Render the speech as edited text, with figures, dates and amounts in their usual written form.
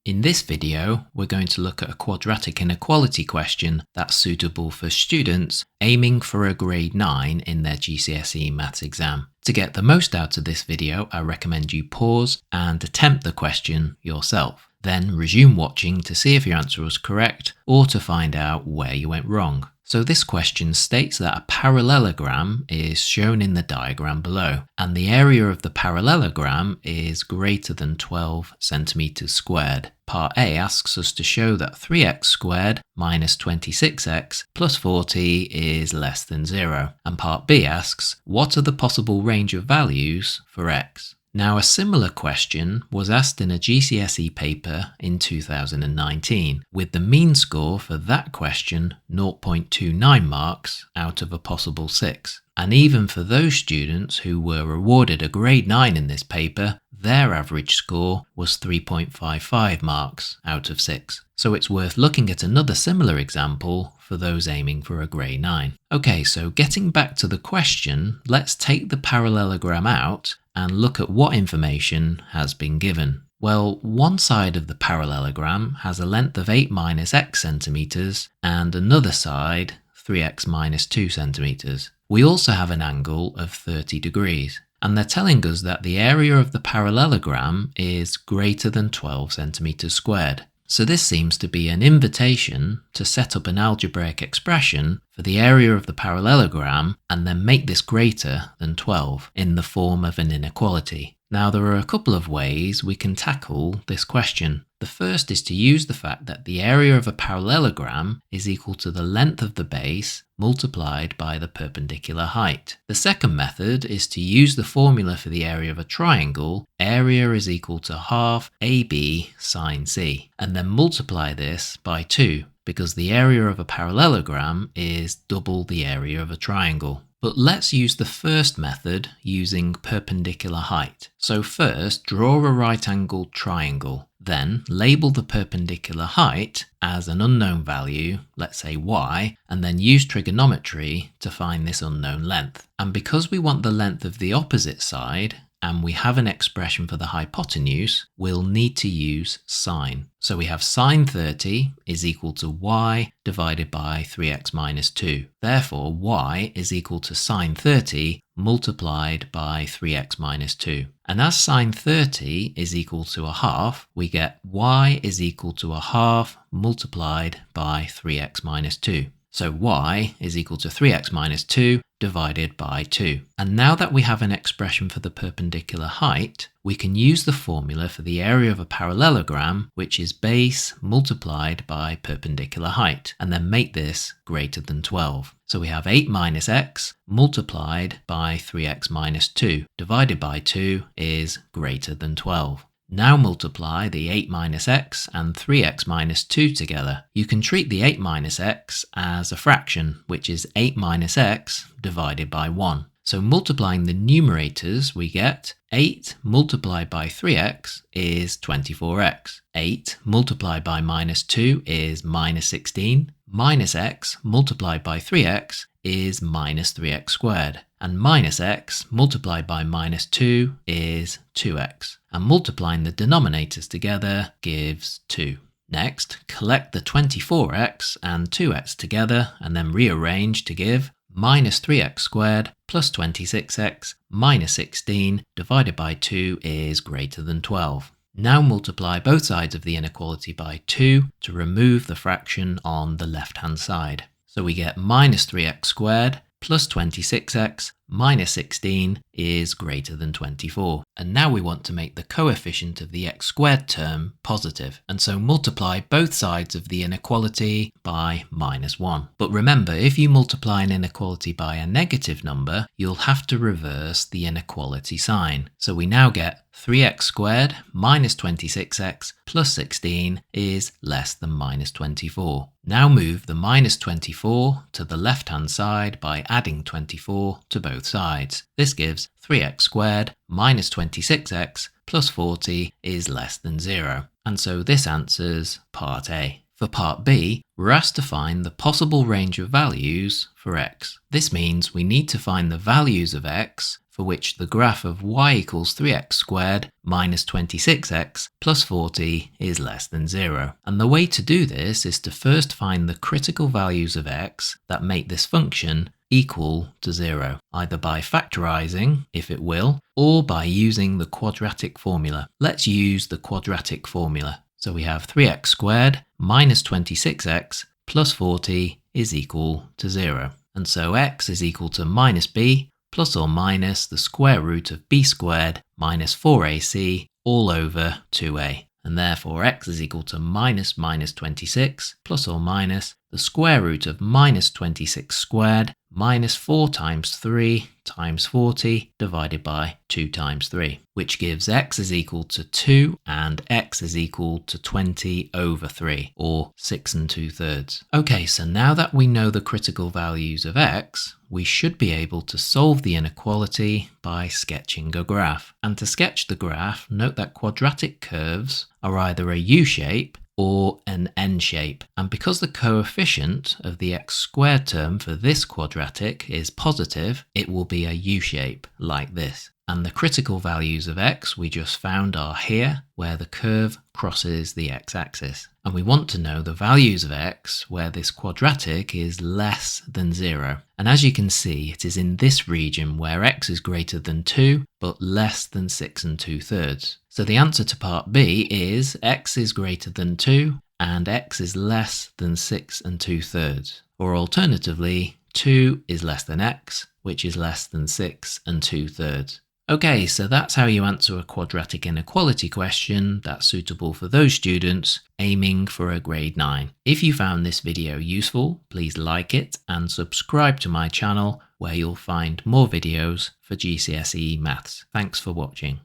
In this video, we're going to look at a quadratic inequality question that's suitable for students aiming for a grade 9 in their GCSE maths exam. To get the most out of this video, I recommend you pause and attempt the question yourself. Then resume watching to see if your answer was correct or to find out where you went wrong. So this question states that a parallelogram is shown in the diagram below, and the area of the parallelogram is greater than 12 centimeters squared. Part A asks us to show that 3x squared minus 26x plus 40 is less than 0. And part B asks, what are the possible range of values for x? Now, a similar question was asked in a GCSE paper in 2019, with the mean score for that question 0.29 marks out of a possible 6. And even for those students who were awarded a grade 9 in this paper, their average score was 3.55 marks out of 6. So it's worth looking at another similar example for those aiming for a grade 9. Okay, so getting back to the question, let's take the parallelogram out and look at what information has been given. Well, one side of the parallelogram has a length of 8 minus x centimeters and another side 3x minus 2 centimeters. We also have an angle of 30 degrees. And they're telling us that the area of the parallelogram is greater than 12 centimeters squared. So this seems to be an invitation to set up an algebraic expression for the area of the parallelogram and then make this greater than 12 in the form of an inequality. Now, there are a couple of ways we can tackle this question. The first is to use the fact that the area of a parallelogram is equal to the length of the base multiplied by the perpendicular height. The second method is to use the formula for the area of a triangle, area is equal to half AB sine C, and then multiply this by 2, because the area of a parallelogram is double the area of a triangle. But let's use the first method using perpendicular height. So first, draw a right-angled triangle. Then label the perpendicular height as an unknown value, let's say y, and then use trigonometry to find this unknown length. And because we want the length of the opposite side, and we have an expression for the hypotenuse, we'll need to use sine. So we have sine 30 is equal to y divided by 3x minus 2. Therefore, y is equal to sine 30 multiplied by 3x minus 2. And as sine 30 is equal to a half, we get y is equal to a half multiplied by 3x minus 2. So y is equal to 3x minus 2 divided by 2. And now that we have an expression for the perpendicular height, we can use the formula for the area of a parallelogram, which is base multiplied by perpendicular height, and then make this greater than 12. So we have 8 minus x multiplied by 3x minus 2 divided by 2 is greater than 12. Now multiply the 8 minus x and 3x minus 2 together. You can treat the 8 minus x as a fraction, which is 8 minus x divided by 1. So multiplying the numerators, we get 8 multiplied by 3x is 24x. 8 multiplied by minus 2 is minus 16. Minus x multiplied by 3x is minus 3x squared. And minus x multiplied by minus 2 is 2x. And multiplying the denominators together gives 2. Next, collect the 24x and 2x together and then rearrange to give minus 3x squared plus 26x minus 16 divided by 2 is greater than 12. Now multiply both sides of the inequality by 2 to remove the fraction on the left-hand side. So we get minus 3x squared plus 26x minus 16 is greater than 24. And now we want to make the coefficient of the x squared term positive. And so multiply both sides of the inequality by minus 1. But remember, if you multiply an inequality by a negative number, you'll have to reverse the inequality sign. So we now get 3x squared minus 26x plus 16 is less than minus 24. Now move the minus 24 to the left-hand side by adding 24 to both sides. This gives 3x squared minus 26x plus 40 is less than 0. And so this answers part A. For part B, we're asked to find the possible range of values for x. This means we need to find the values of x for which the graph of y equals 3x squared minus 26x plus 40 is less than 0. And the way to do this is to first find the critical values of x that make this function equal to 0, either by factorizing, if it will, or by using the quadratic formula. Let's use the quadratic formula. So we have 3x squared minus 26x plus 40 is equal to 0. And so x is equal to minus b plus or minus the square root of b squared minus 4ac all over 2a. And therefore x is equal to minus 26 plus or minus the square root of minus 26 squared minus 4 times 3 times 40 divided by 2 times 3, which gives x is equal to 2 and x is equal to 20 over 3, or 6 2/3. Okay, so now that we know the critical values of x, we should be able to solve the inequality by sketching a graph. And to sketch the graph, note that quadratic curves are either a U-shape or an N-shape. And because the coefficient of the x squared term for this quadratic is positive, it will be a U-shape like this. And the critical values of x we just found are here, where the curve crosses the x-axis. And we want to know the values of x where this quadratic is less than 0. And as you can see, it is in this region where x is greater than 2, but less than 6 2/3. So the answer to part B is x is greater than 2 and x is less than 6 2/3. Or alternatively, 2 is less than x, which is less than 6 2/3. Okay, so that's how you answer a quadratic inequality question that's suitable for those students aiming for a grade 9. If you found this video useful, please like it and subscribe to my channel where you'll find more videos for GCSE Maths. Thanks for watching.